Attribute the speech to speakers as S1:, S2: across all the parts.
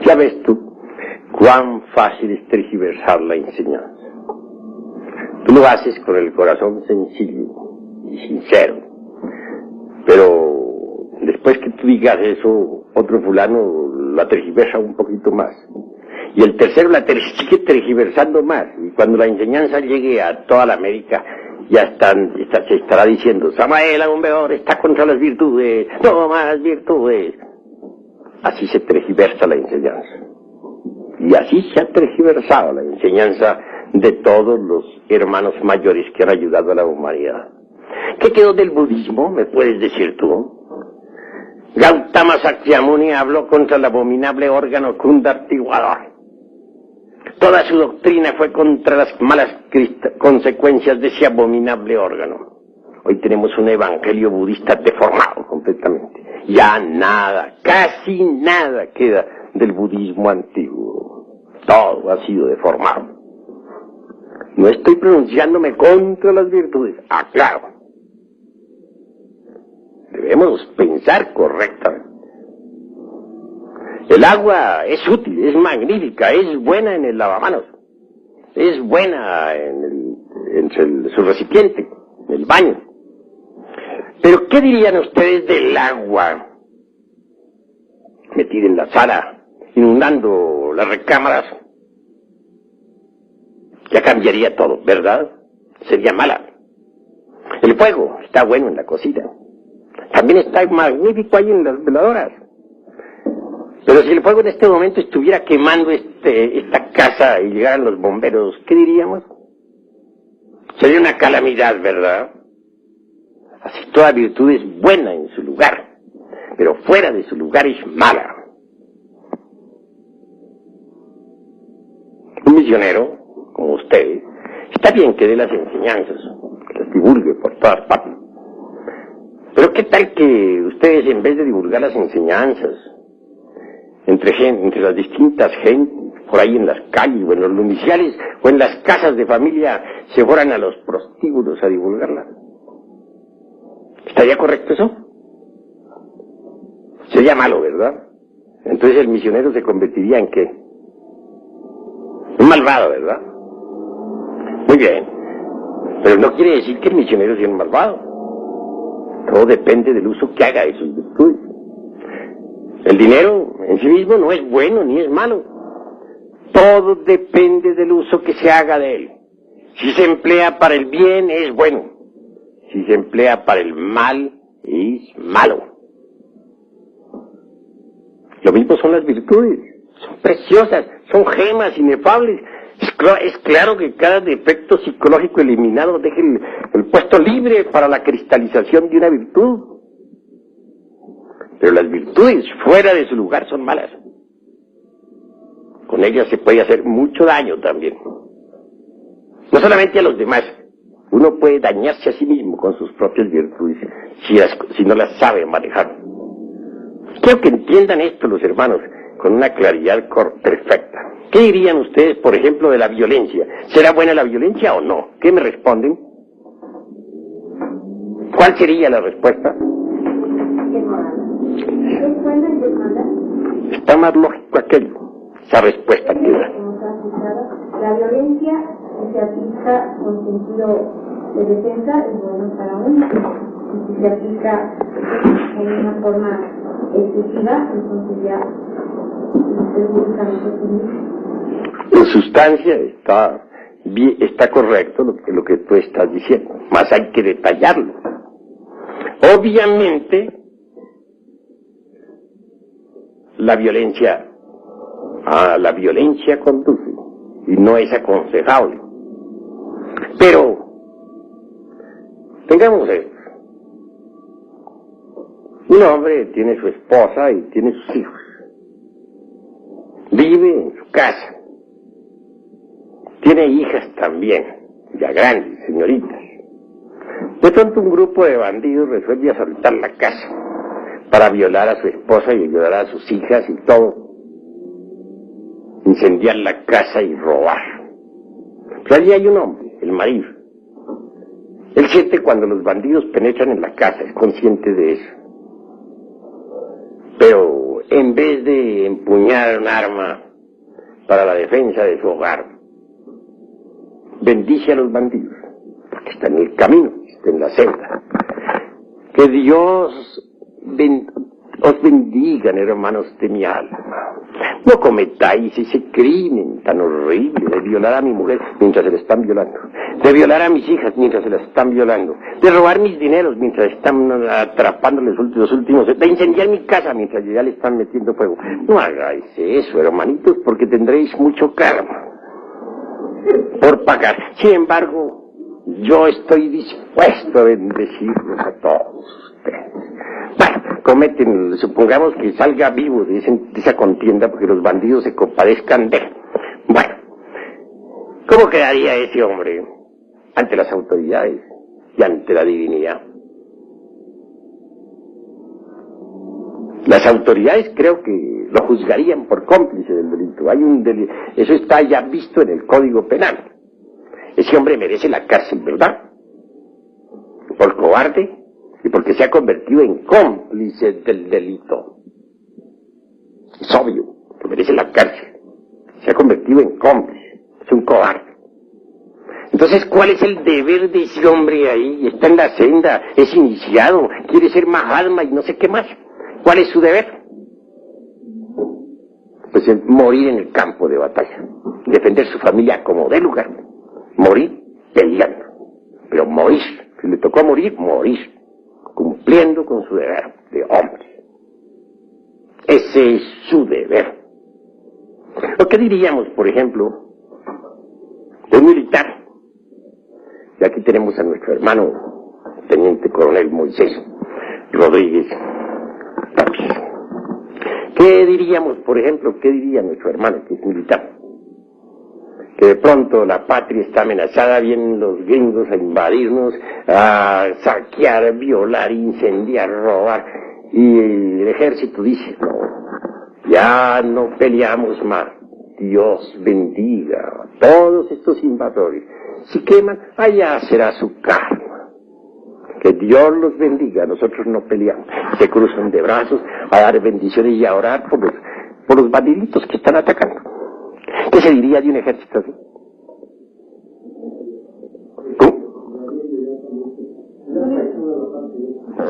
S1: Ya ves tú cuán fácil es tergiversar la enseñanza. Tú lo haces con el corazón sencillo y sincero, pero después que tú digas eso, otro fulano la tergiversa un poquito más. Y el tercero la sigue tergiversando más. Y cuando la enseñanza llegue a toda la América, ya se estará diciendo, Samael aún mejor está contra las virtudes, no más virtudes. Así se tergiversa la enseñanza. Y así se ha tergiversado la enseñanza de todos los hermanos mayores que han ayudado a la humanidad. ¿Qué quedó del budismo? ¿Me puedes decir tú? Gautama Sakyamuni habló contra el abominable órgano kundartiguador. Toda su doctrina fue contra las malas consecuencias de ese abominable órgano. Hoy tenemos un evangelio budista deformado completamente. Ya nada, casi nada queda del budismo antiguo. Todo ha sido deformado. No estoy pronunciándome contra las virtudes, aclaro. Debemos pensar correctamente. El agua es útil, es magnífica, es buena en el lavamanos, es buena en su recipiente, en el baño. Pero ¿qué dirían ustedes del agua metida en la sala, inundando las recámaras? Ya cambiaría todo, ¿verdad? Sería mala. El fuego está bueno en la cocina. También está magnífico ahí en las veladoras. Pero si el fuego en este momento estuviera quemando esta casa y llegaran los bomberos, ¿qué diríamos? Sería una calamidad, ¿verdad? Así toda virtud es buena en su lugar, pero fuera de su lugar es mala. Un misionero, como usted, está bien que dé las enseñanzas, que las divulgue por todas partes. Pero ¿qué tal que ustedes, en vez de divulgar las enseñanzas, entre las distintas gentes, por ahí en las calles, o en los lumiciales, o en las casas de familia, se fueran a los prostíbulos a divulgarla? ¿Estaría correcto eso? Sería malo, ¿verdad? Entonces el misionero se convertiría en ¿qué? Un malvado, ¿verdad? Muy bien. Pero no quiere decir que el misionero sea un malvado. Todo depende del uso que haga de sus virtudes. El dinero en sí mismo no es bueno ni es malo. Todo depende del uso que se haga de él. Si se emplea para el bien, es bueno. Si se emplea para el mal, es malo. Lo mismo son las virtudes. Son preciosas, son gemas inefables. Es claro que cada defecto psicológico eliminado deja el puesto libre para la cristalización de una virtud. Pero las virtudes fuera de su lugar son malas. Con ellas se puede hacer mucho daño también. No solamente a los demás. Uno puede dañarse a sí mismo con sus propias virtudes si no las sabe manejar. Quiero que entiendan esto los hermanos con una claridad perfecta. ¿Qué dirían ustedes, por ejemplo, de la violencia? ¿Será buena la violencia o no? ¿Qué me responden? ¿Cuál sería la respuesta? Está más lógico aquello, esa respuesta que da.
S2: La violencia, si se aplica con sentido de defensa, es bueno para uno. Y si se aplica en una forma excesiva, entonces ya
S1: en sustancia está correcto lo que tú estás diciendo, más hay que detallarlo. Obviamente la violencia conduce y no es aconsejable. Pero tengamos esto. Un hombre tiene su esposa y tiene sus hijos. Vive en su casa. Tiene hijas también, ya grandes, señoritas. De pronto un grupo de bandidos resuelve asaltar la casa para violar a su esposa y violar a sus hijas y todo. Incendiar la casa y robar. Pero allí hay un hombre, el marido. Él siente cuando los bandidos penetran en la casa, es consciente de eso. Pero en vez de empuñar un arma para la defensa de su hogar, bendice a los bandidos, porque están en el camino, están en la senda. Que Dios os bendiga, hermanos de mi alma. No cometáis ese crimen tan horrible de violar a mi mujer mientras se la están violando, de violar a mis hijas mientras se la están violando, de robar mis dineros mientras están atrapándoles los últimos, de incendiar mi casa mientras ya le están metiendo fuego. No hagáis eso, hermanitos, porque tendréis mucho karma por pagar. Sin embargo, yo estoy dispuesto a bendecirlos a todos ustedes. Bueno, cometen, supongamos que salga vivo de esa contienda porque los bandidos se compadezcan de él. Bueno, ¿cómo quedaría ese hombre ante las autoridades y ante la divinidad? Las autoridades creo que lo juzgarían por cómplice del delito. Hay un delito, eso está ya visto en el Código Penal. Ese hombre merece la cárcel, ¿verdad? Por cobarde y porque se ha convertido en cómplice del delito. Es obvio que merece la cárcel. Se ha convertido en cómplice. Es un cobarde. Entonces, ¿cuál es el deber de ese hombre ahí? Está en la senda, es iniciado, quiere ser Mahatma y no sé qué más. ¿Cuál es su deber? Pues el morir en el campo de batalla, defender su familia como de lugar, morir peleando, pero morir, si le tocó morir, morir, cumpliendo con su deber de hombre. Ese es su deber. ¿O qué diríamos, por ejemplo, de un militar? Y aquí tenemos a nuestro hermano, teniente coronel Moisés Rodríguez Tapia. ¿Qué diríamos, por ejemplo, qué diría nuestro hermano que es militar? Que de pronto la patria está amenazada, vienen los gringos a invadirnos, a saquear, violar, incendiar, robar, y el ejército dice, no, ya no peleamos más, Dios bendiga a todos estos invasores, si queman, allá será su karma. Que Dios los bendiga, nosotros no peleamos. Se cruzan de brazos a dar bendiciones y a orar por los bandiditos que están atacando. ¿Qué se diría de un ejército así?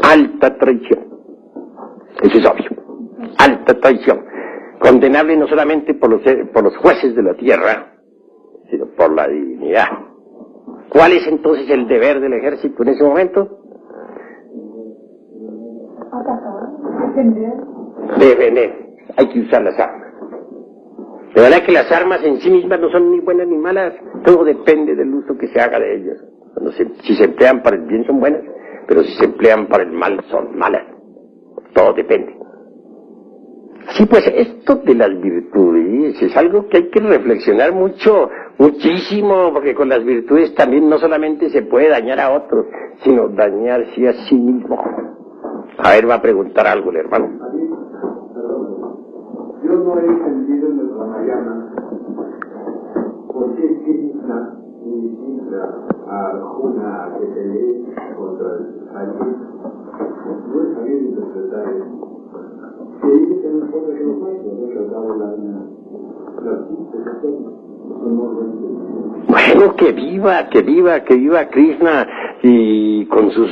S1: Alta traición. Eso es obvio. Alta traición. Condenable no solamente por los jueces de la tierra, sino por la divinidad. ¿Cuál es entonces el deber del ejército en ese momento? Defender. Hay que usar las armas. De verdad que las armas en sí mismas no son ni buenas ni malas, todo depende del uso que se haga de ellas. Si se emplean para el bien son buenas, pero si se emplean para el mal son malas. Todo depende. Sí, pues esto de las virtudes es algo que hay que reflexionar muchísimo, porque con las virtudes también no solamente se puede dañar a otros, sino dañarse a sí mismo. A ver, va a preguntar algo el hermano.
S3: Yo no he entendido en el Ramayana por qué Krishna invita a Arjuna a que pelee contra el Ajit. No he sabido interpretar eso. Que dice que no importa que lo muestre, no trataba la
S1: Bueno, que viva Krishna y con sus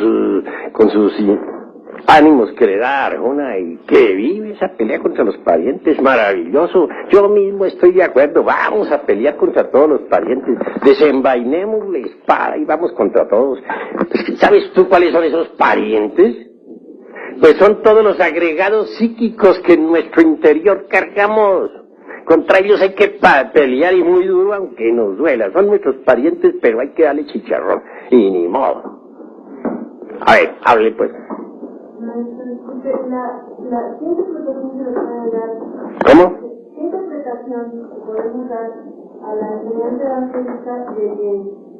S1: ánimos que le da Arjuna y que vive esa pelea contra los parientes, maravilloso. Yo mismo estoy de acuerdo, vamos a pelear contra todos los parientes, desenvainemos la espada y vamos contra todos. ¿Sabes tú cuáles son esos parientes? Pues son todos los agregados psíquicos que en nuestro interior cargamos. Contra ellos hay que pelear y muy duro aunque nos duela. Son nuestros parientes, pero hay que darle chicharrón y ni modo. A ver, hable pues.
S2: ¿Qué interpretación se le puede dar?
S1: ¿Cómo?
S2: ¿Qué interpretación podemos dar a la enseñanza evangélica de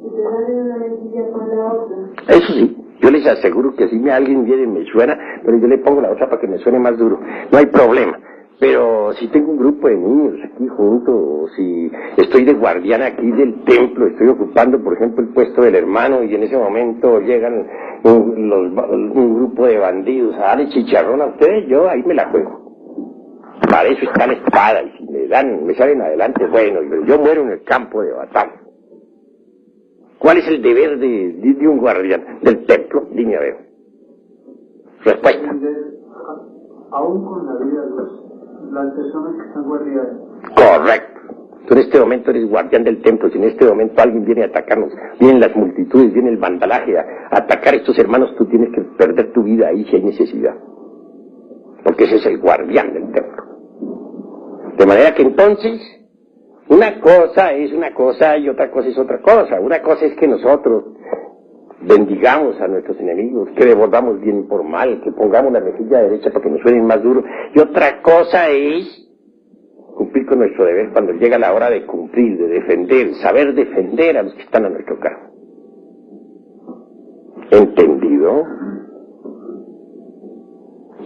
S2: que se dan en una mentira con la otra?
S1: Eso sí, yo les aseguro que si alguien viene y me suena, pero yo le pongo la otra para que me suene más duro. No hay problema. Pero si tengo un grupo de niños aquí juntos, o si estoy de guardián aquí del templo, estoy ocupando, por ejemplo, el puesto del hermano y en ese momento llegan un grupo de bandidos a darle chicharrón a ustedes, yo ahí me la juego. Para eso está la espada, y si me salen adelante, bueno, yo muero en el campo de batalla. ¿Cuál es el deber de un guardián del templo? Dime a ver. Respuesta.
S3: Aún con la vida de las personas que están guardiadas.
S1: Correcto. Tú en este momento eres guardián del templo. Si en este momento alguien viene a atacarnos, vienen las multitudes, viene el vandalaje a atacar a estos hermanos, tú tienes que perder tu vida ahí si hay necesidad. Porque ese es el guardián del templo. De manera que entonces, una cosa es una cosa y otra cosa es otra cosa. Una cosa es que nosotros bendigamos a nuestros enemigos, que devolvamos bien por mal, que pongamos la mejilla derecha para que nos suenen más duro. Y otra cosa es cumplir con nuestro deber cuando llega la hora de cumplir, de defender, saber defender a los que están a nuestro cargo. ¿Entendido?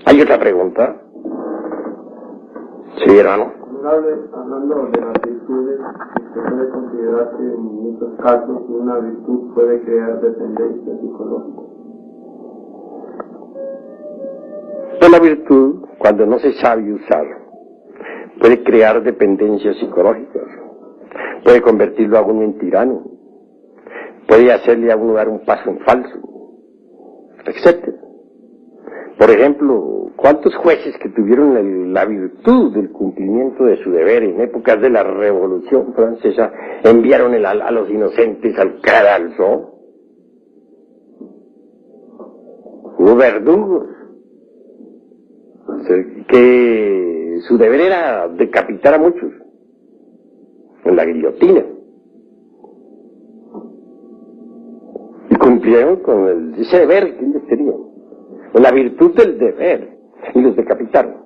S1: ¿Hay otra pregunta? Sí, hermano.
S3: Hablando de las virtudes, se puede considerar que en muchos casos una virtud puede crear dependencia psicológica.
S1: Pues la virtud, cuando no se sabe usar, puede crear dependencias psicológicas, puede convertirlo a uno en tirano, puede hacerle a uno dar un paso en falso, etc. Por ejemplo, ¿cuántos jueces que tuvieron la virtud del cumplimiento de su deber en épocas de la Revolución Francesa enviaron a los inocentes al cadalso? Hubo verdugos que su deber era decapitar a muchos en la guillotina. Y cumplieron con ese deber que ellos tenían. La virtud del deber, y los decapitaron.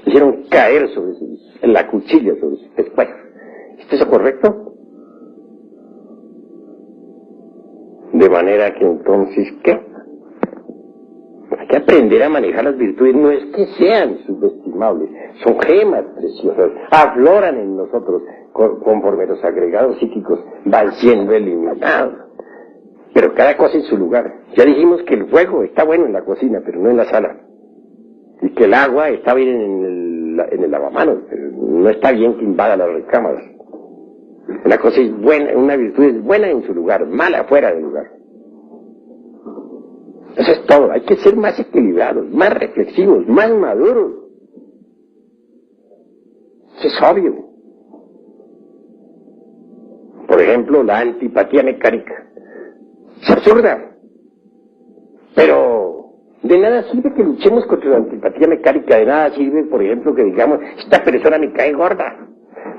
S1: Hicieron caer en la cuchilla sobre sus pescuezos. ¿Esto es correcto? De manera que entonces, ¿qué? Hay que aprender a manejar las virtudes, no es que sean subestimables, son gemas preciosas, afloran en nosotros conforme los agregados psíquicos van siendo eliminados. Pero cada cosa en su lugar. Ya dijimos que el fuego está bueno en la cocina, pero no en la sala. Y que el agua está bien en el lavamanos, pero no está bien que invada las recámaras. Una cosa es buena, una virtud es buena en su lugar, mala fuera del lugar. Eso es todo. Hay que ser más equilibrados, más reflexivos, más maduros. Eso es obvio. Por ejemplo, la antipatía mecánica. Es absurda. Pero de nada sirve que luchemos contra la antipatía mecánica, de nada sirve, por ejemplo, que digamos, esta persona me cae gorda.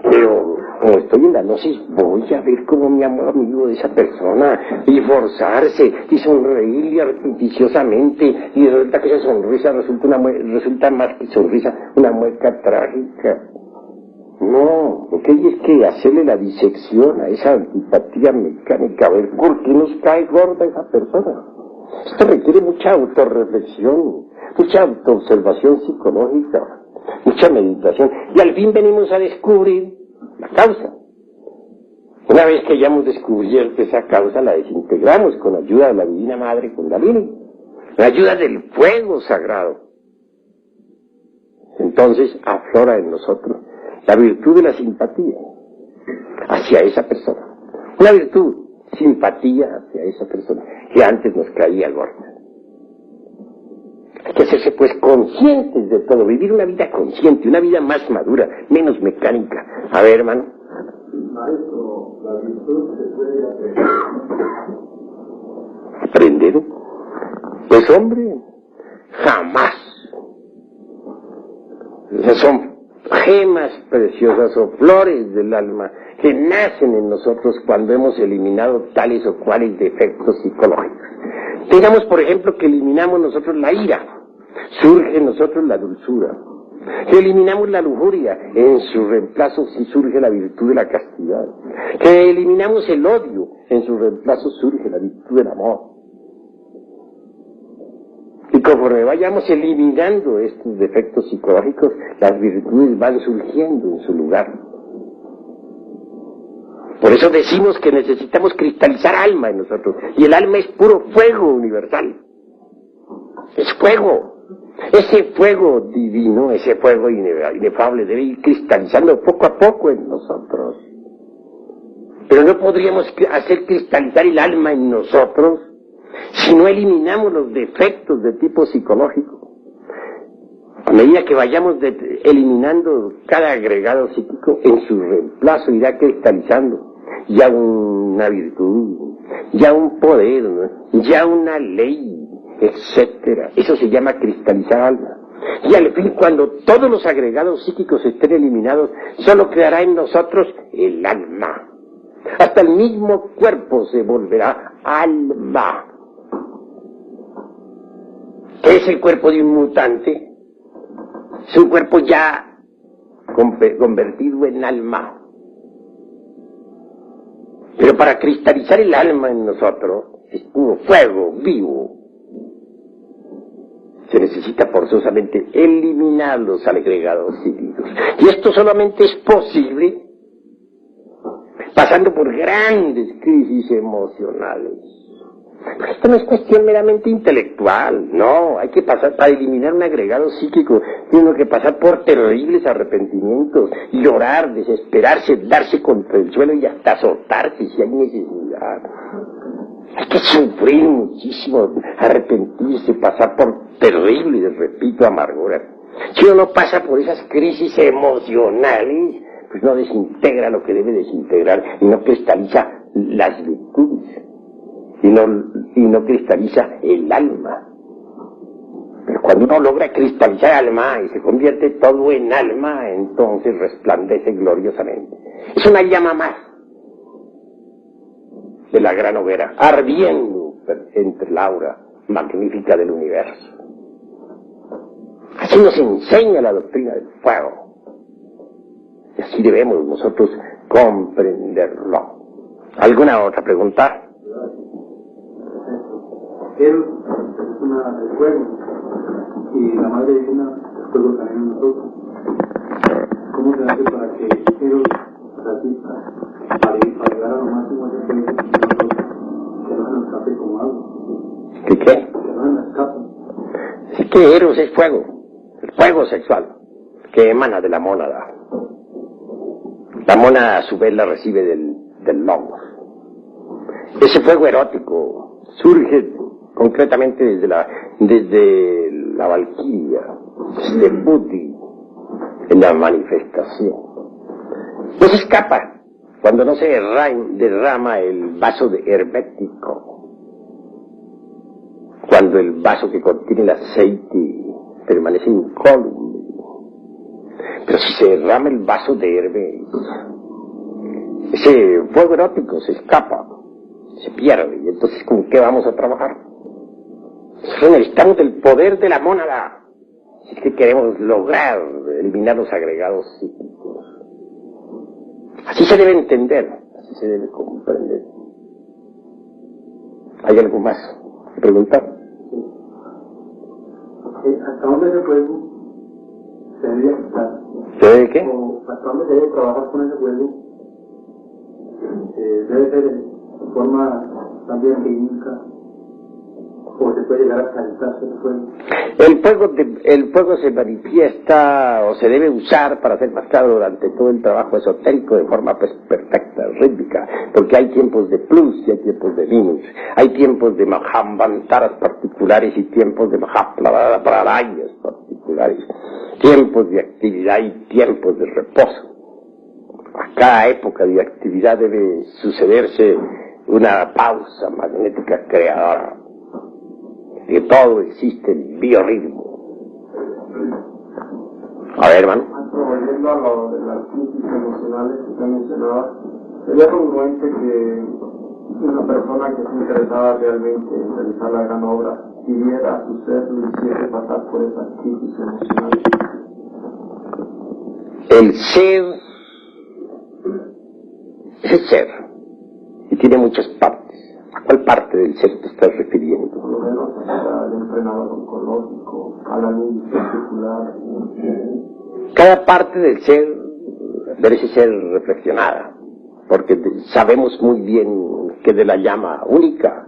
S1: Pero como estoy en la gnosis, voy a ver cómo me amo amigo de esa persona, y forzarse, y sonreírle artificiosamente, y resulta que esa sonrisa resulta más que sonrisa, una mueca trágica. No, lo que hay es que hacerle la disección a esa antipatía mecánica, a ver por qué nos cae gorda esa persona. Esto requiere mucha autorreflexión, mucha autoobservación psicológica, mucha meditación, y al fin venimos a descubrir la causa. Una vez que hayamos descubierto esa causa, la desintegramos con ayuda de la Divina Madre Kundalini, con ayuda del fuego sagrado. Entonces aflora en nosotros la virtud de la simpatía hacia esa persona. Una virtud, simpatía hacia esa persona que antes nos caía gorda. Hay que hacerse pues conscientes de todo, vivir una vida consciente, una vida más madura, menos mecánica. A ver, hermano.
S3: Maestro, la virtud se puede aprender.
S1: ¿Aprender? Pues hombre, jamás. Esas son gemas preciosas o flores del alma que nacen en nosotros cuando hemos eliminado tales o cuales defectos psicológicos. Digamos, por ejemplo, que eliminamos nosotros la ira, surge en nosotros la dulzura. Que eliminamos la lujuria, en su reemplazo sí surge la virtud de la castidad. Que eliminamos el odio, en su reemplazo surge la virtud del amor. Y conforme vayamos eliminando estos defectos psicológicos, las virtudes van surgiendo en su lugar. Por eso decimos que necesitamos cristalizar alma en nosotros. Y el alma es puro fuego universal. Es fuego. Ese fuego divino, ese fuego inefable debe ir cristalizando poco a poco en nosotros. Pero no podríamos hacer cristalizar el alma en nosotros si no eliminamos los defectos de tipo psicológico. A medida que vayamos eliminando cada agregado psíquico, en su reemplazo irá cristalizando ya una virtud, ya un poder, ¿no? Ya una ley, etcétera. Eso se llama cristalizar alma. Y al fin, cuando todos los agregados psíquicos estén eliminados, solo quedará en nosotros el alma. Hasta el mismo cuerpo se volverá alma. ¿Qué es el cuerpo de un mutante? Es un cuerpo ya convertido en alma. Pero para cristalizar el alma en nosotros, es puro fuego vivo. Se necesita forzosamente eliminar los agregados psíquicos. Y esto solamente es posible pasando por grandes crisis emocionales. Esto no es cuestión meramente intelectual, no, hay que pasar, para eliminar un agregado psíquico, tiene que pasar por terribles arrepentimientos, llorar, desesperarse, darse contra el suelo y hasta azotarse si hay necesidad. Hay que sufrir muchísimo, arrepentirse, pasar por terribles, repito, amarguras. Si uno no pasa por esas crisis emocionales, pues no desintegra lo que debe desintegrar y no cristaliza las virtudes. Y no cristaliza el alma. Pero cuando uno logra cristalizar el alma y se convierte todo en alma, entonces resplandece gloriosamente. Es una llama más de la gran hoguera, ardiendo entre la aura magnífica del universo. Así nos enseña la doctrina del fuego. Y así debemos nosotros comprenderlo. ¿Alguna otra pregunta?
S3: Él es el fuego y la madre divina es fuego también en nosotros. ¿Cómo se hace para que Él resista para llegar a lo máximo de fuego en nosotros? Que no se nos escape como algo.
S1: ¿Qué?
S3: Que no se nos escape.
S1: Sí, que Eros es fuego, el fuego sexual, que emana de la mónada. La mónada a su vez la recibe del logos. Ese fuego erótico surge concretamente desde la valquiria, desde Buddhi, en la manifestación. No se escapa cuando no se derrama el vaso hermético, cuando el vaso que contiene el aceite permanece incólume. Pero si se derrama el vaso de Hermes, ese fuego erótico se escapa, se pierde, y entonces ¿con qué vamos a trabajar? Necesitamos del poder de la mónada, si es que queremos lograr eliminar los agregados psíquicos. Así se debe entender, así se debe comprender. ¿Hay algo más que preguntar?
S3: ¿Hasta dónde ese fuego se debe quitar?
S1: ¿Se debe qué?
S3: ¿O hasta dónde se debe trabajar con ese fuego? ¿Debe ser de forma también clínica? ¿O se puede llegar a calentarse el fuego?
S1: El fuego se manifiesta o se debe usar, para ser más claro, durante todo el trabajo esotérico de forma perfecta, rítmica, porque hay tiempos de plus y hay tiempos de minus, hay tiempos de mahambantaras particulares y tiempos de mahapralayas particulares, tiempos de actividad y tiempos de reposo. A cada época de actividad debe sucederse una pausa magnética creadora. Que todo existe en biorritmo. A ver, hermano.
S3: Volviendo a lo de las crisis emocionales que usted mencionaba, sería congruente que una persona que esté interesada realmente en realizar la gran obra pidiera a su ser lo hiciese pasar por esas crisis emocionales.
S1: El ser es el ser y tiene muchas partes. ¿A cuál parte del ser te estás refiriendo?
S3: Por lo menos al entrenador oncológico, a la niña particular.
S1: Cada parte del ser merece ser reflexionada, porque sabemos muy bien que de la llama única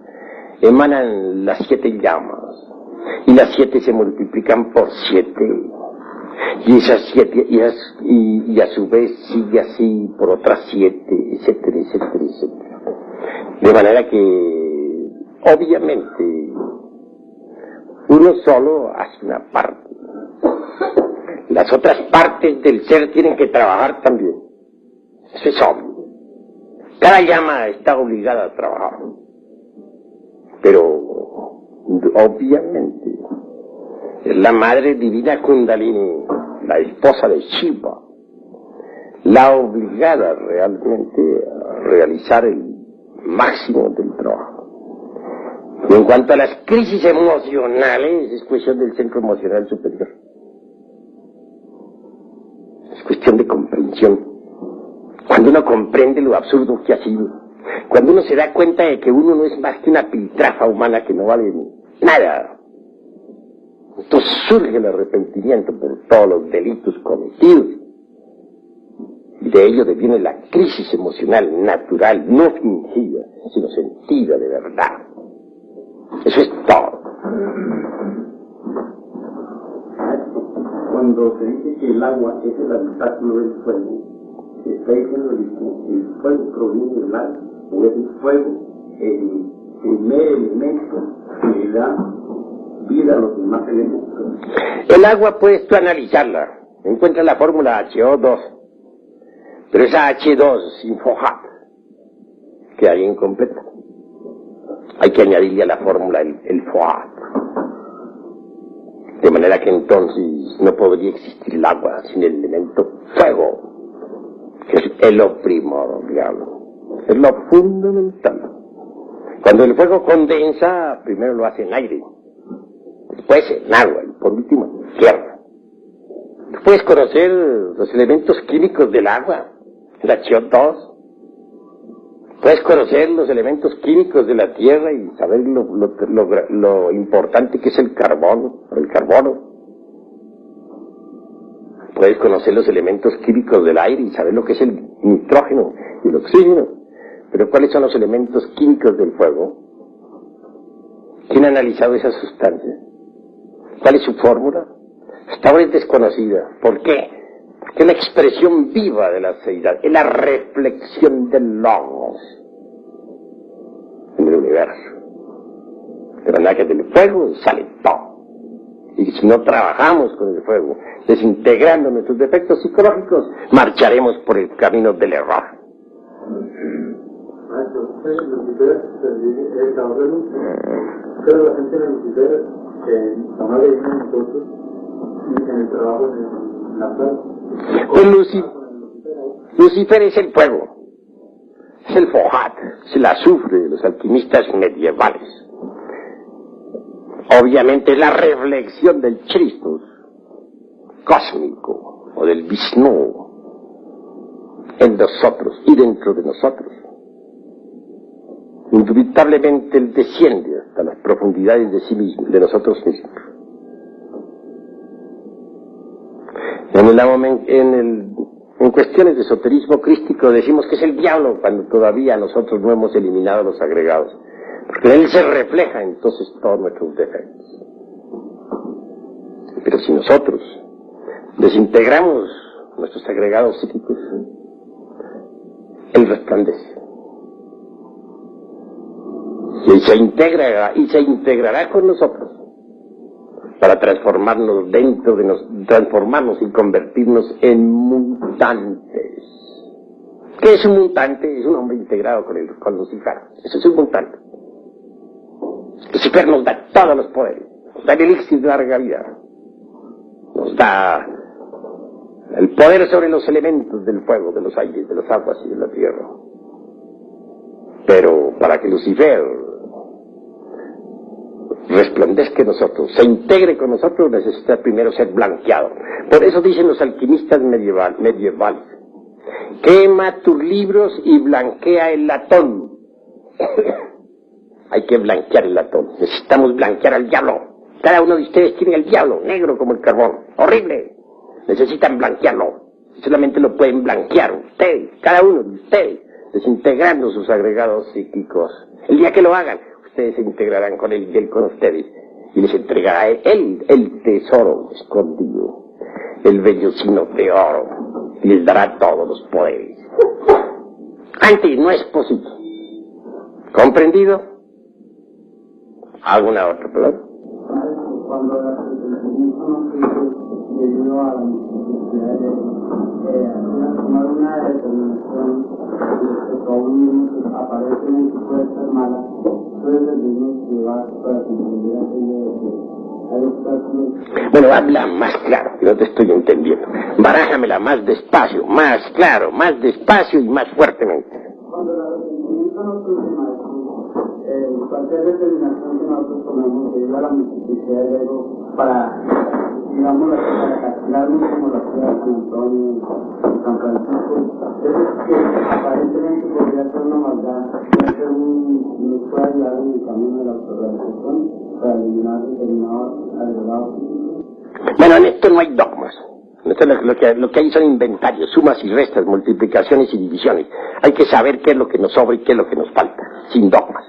S1: emanan las 7 llamas, Y las 7 se multiplican por 7. Y esas 7, y a su vez sigue así por otras 7, etcétera, etcétera, etcétera. De manera que, obviamente, uno solo hace una parte. Las otras partes del ser tienen que trabajar también. Eso es obvio. Cada llama está obligada a trabajar. Pero, obviamente, es la Madre Divina Kundalini, la esposa de Shiva, la obligada realmente a realizar el máximo del trabajo. Y en cuanto a las crisis emocionales, es cuestión del centro emocional superior. Es cuestión de comprensión. Cuando uno comprende lo absurdo que ha sido, cuando uno se da cuenta de que uno no es más que una piltrafa humana que no vale nada, entonces surge el arrepentimiento por todos los delitos cometidos. Y de ello deviene la crisis emocional natural, no fingida, sino sentida de verdad. Eso es todo.
S3: Cuando se dice que el agua es el habitáculo del fuego, se está diciendo que el fuego proviene del agua, o es el fuego el primer elemento que le da vida a los demás elementos.
S1: El agua puedes tú analizarla. Encuentra la fórmula HO2. Pero esa H2 sin fosfato queda incompleta. Hay que añadirle a la fórmula el fosfato. De manera que entonces no podría existir el agua sin el elemento fuego, que es lo primordial, es lo fundamental. Cuando el fuego condensa, primero lo hace en aire, después en agua y por último en tierra. Tú puedes conocer los elementos químicos del agua, el HO2. Puedes conocer los elementos químicos de la tierra y saber lo importante que es el carbono. Puedes conocer los elementos químicos del aire y saber lo que es el nitrógeno y el oxígeno. Pero ¿cuáles son los elementos químicos del fuego? ¿Quién ha analizado esas sustancias? ¿Cuál es su fórmula? Hasta ahora es desconocida. ¿Por qué? Porque es la expresión viva de la seidad, es la reflexión del logos en el universo. De manera que del fuego sale todo. Y si no trabajamos con el fuego, desintegrando nuestros defectos psicológicos, marcharemos por el camino del error.
S3: Pero la gente de Lucifer, la madre de nosotros, en el trabajo de la planta.
S1: Lucifer es el fuego, es el fojat, es el azufre de los alquimistas medievales. Obviamente es la reflexión del Christus cósmico o del Vishnu en nosotros y dentro de nosotros. Indubitablemente él desciende hasta las profundidades de sí mismo, de nosotros mismos. En cuestiones de esoterismo crístico decimos que es el diablo cuando todavía nosotros no hemos eliminado los agregados. Porque en él se refleja entonces todos nuestros defectos. Pero si nosotros desintegramos nuestros agregados psíquicos, él resplandece. Y se integrará con nosotros para transformarnos transformarnos y convertirnos en mutantes. ¿Qué es un mutante? Es un hombre integrado con Lucifer. Eso es un mutante. Lucifer nos da todos los poderes, nos da el elixir de larga vida, nos da el poder sobre los elementos del fuego, de los aires, de las aguas y de la tierra. Pero para que Lucifer resplandezca en nosotros, se integre con nosotros, necesita primero ser blanqueado. Por eso dicen los alquimistas medievales, quema tus libros y blanquea el latón. Hay que blanquear el latón. Necesitamos blanquear al diablo. Cada uno de ustedes tiene el diablo, negro como el carbón. Horrible. Necesitan blanquearlo. Solamente lo pueden blanquear ustedes, cada uno de ustedes, desintegrando sus agregados psíquicos. El día que lo hagan, ustedes se integrarán con él y él con ustedes. y les entregará el tesoro escondido, el vellocino de oro, y les dará todos los poderes. Antes no es posible. ¿Comprendido? ¿Alguna otra palabra?
S4: Cuando el cristianismo nos debido a la necesidad de tomar una determinación respecto a un niño que aparece en su fuerza mala, entonces el niño se va para comprender aquello de que hay obstáculos.
S1: Bueno, habla más claro, que no te estoy entendiendo. Barájamela más despacio, más claro, más despacio y más fuertemente.
S4: Cuando el arrepentimiento nos surge, maestro, cualquier determinación que nosotros tomemos debido a la multiplicidad del ego para, digamos, para castigarnos como lo hacía San Antonio, San Francisco, es que aparentemente podría ser una maldad, podría ser nos puede ayudar en el camino de la autorrealización para eliminar determinados agregados.
S1: Bueno, en esto no hay dogmas. En esto lo que hay son inventarios, sumas y restas, multiplicaciones y divisiones. Hay que saber qué es lo que nos sobra y qué es lo que nos falta, sin dogmas.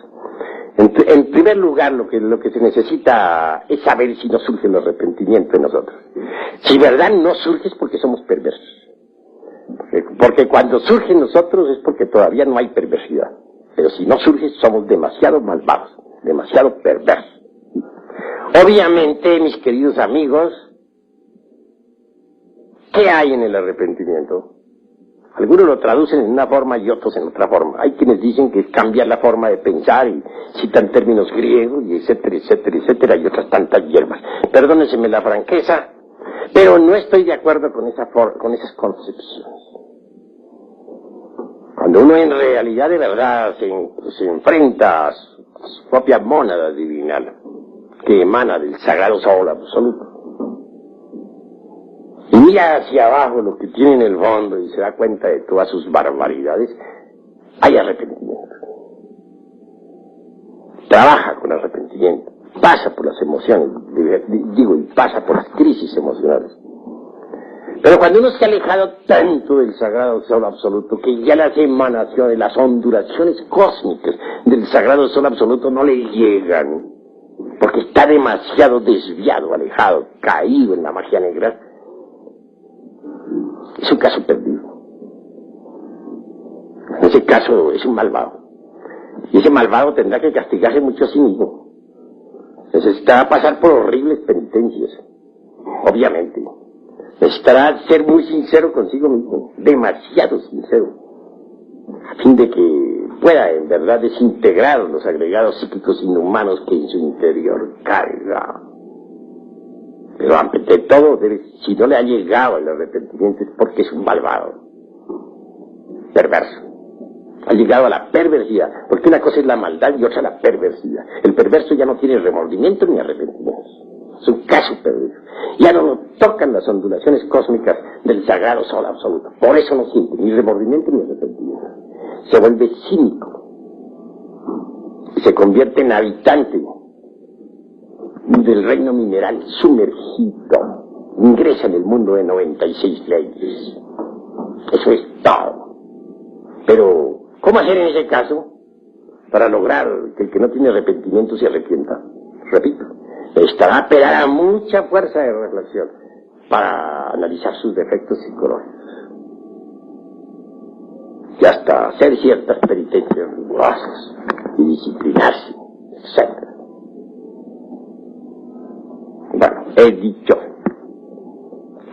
S1: En primer lugar, lo que se necesita es saber si no surge el arrepentimiento en nosotros. Si verdad no surge es porque somos perversos. Porque cuando surge en nosotros es porque todavía no hay perversidad. Pero si no surge somos demasiado malvados, demasiado perversos. Obviamente, mis queridos amigos, ¿qué hay en el arrepentimiento? Algunos lo traducen en una forma y otros en otra forma. Hay quienes dicen que es cambiar la forma de pensar y citan términos griegos y etcétera, etcétera, etcétera, y otras tantas hierbas. Perdónenseme la franqueza, pero no estoy de acuerdo con esas concepciones. Cuando uno en realidad de verdad se enfrenta a su propia mónada divinal, que emana del sagrado sol absoluto, y mira hacia abajo lo que tiene en el fondo y se da cuenta de todas sus barbaridades, hay arrepentimiento. Trabaja con arrepentimiento, pasa por las emociones, y pasa por las crisis emocionales. Pero cuando uno se ha alejado tanto del sagrado sol absoluto, que ya las emanaciones, las ondulaciones cósmicas del sagrado sol absoluto no le llegan, porque está demasiado desviado, alejado, caído en la magia negra, es un caso perdido. En ese caso es un malvado. Y ese malvado tendrá que castigarse mucho a sí mismo. Necesitará pasar por horribles penitencias. Obviamente. Necesitará ser muy sincero consigo mismo. Demasiado sincero. A fin de que pueda en verdad desintegrar los agregados psíquicos inhumanos que en su interior carga. Pero antes de todo, si no le ha llegado el arrepentimiento es porque es un malvado, perverso. Ha llegado a la perversidad, porque una cosa es la maldad y otra la perversidad. El perverso ya no tiene remordimiento ni arrepentimiento. Es un caso perverso. Ya no lo tocan las ondulaciones cósmicas del sagrado sol absoluto. Por eso no siente ni remordimiento ni arrepentimiento. Se vuelve cínico. Y se convierte en habitante del reino mineral sumergido, ingresa en el mundo de 96 leyes. Eso es todo. Pero, ¿cómo hacer en ese caso para lograr que el que no tiene arrepentimiento se arrepienta? Repito, necesitará apelar a mucha fuerza de reflexión para analizar sus defectos psicológicos y hasta hacer ciertas penitencias rigurosas y disciplinarse, etc. Bueno, he dicho.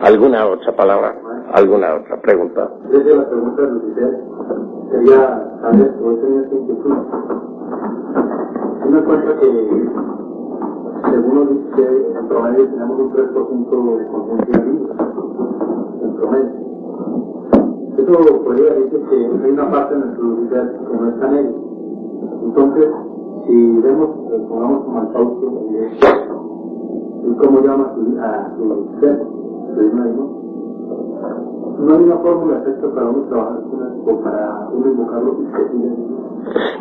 S1: ¿Alguna otra palabra? ¿Alguna otra pregunta?
S3: Desde la pregunta de Lucifer sería saber, o tener esta inquietud. Una cosa que, según lo dice, en promedio tenemos un 3% de conciencia libre, en promedio. Eso podría decir que hay una parte de nuestro Lucifer que no está en él. Entonces, si vemos, pongamos como al Fausto, y cómo llama a su ser, no hay una fórmula exacta para uno trabajar o para uno invocarlo.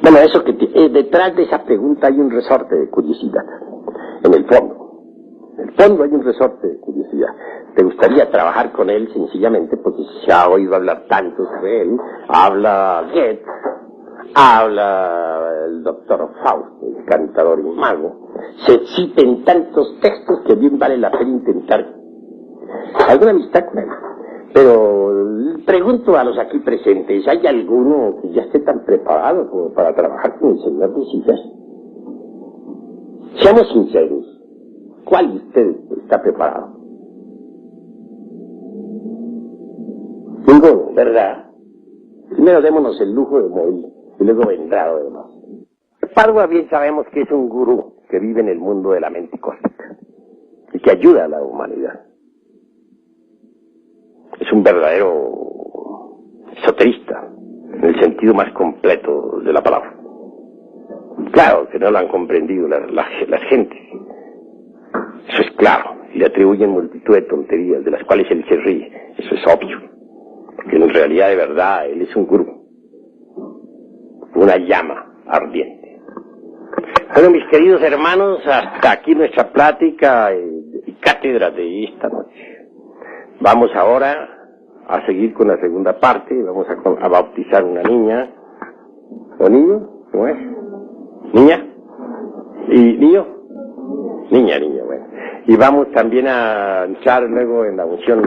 S1: Bueno, eso que detrás de esa pregunta hay un resorte de curiosidad, en el fondo. En el fondo hay un resorte de curiosidad. Te gustaría trabajar con él sencillamente porque se ha oído hablar tanto sobre él. Habla Goethe, Habla el doctor Faust, el cantador y mago. Se citen tantos textos que bien vale la pena intentar alguna amistad con él. Pero pregunto a los aquí presentes, ¿hay alguno que ya esté tan preparado como para trabajar con el señor de Sillas? Seamos sinceros, ¿cuál de ustedes está preparado? Ninguno, ¿verdad? Primero démonos el lujo de morir y luego vendrá lo demás. Padua bien sabemos que es un gurú que vive en el mundo de la mente cósmica y que ayuda a la humanidad. Es un verdadero esoterista, en el sentido más completo de la palabra. Claro que no lo han comprendido las gentes. Eso es claro, y le atribuyen multitud de tonterías de las cuales él se ríe. Eso es obvio, porque en realidad de verdad él es un gurú, una llama ardiente. Bueno, mis queridos hermanos, hasta aquí nuestra plática y cátedra de esta noche. Vamos ahora a seguir con la segunda parte. Vamos a bautizar una niña. ¿O niño? ¿Cómo es? ¿Niña? ¿Y niño? Niña, bueno. Y vamos también a entrar luego en la unción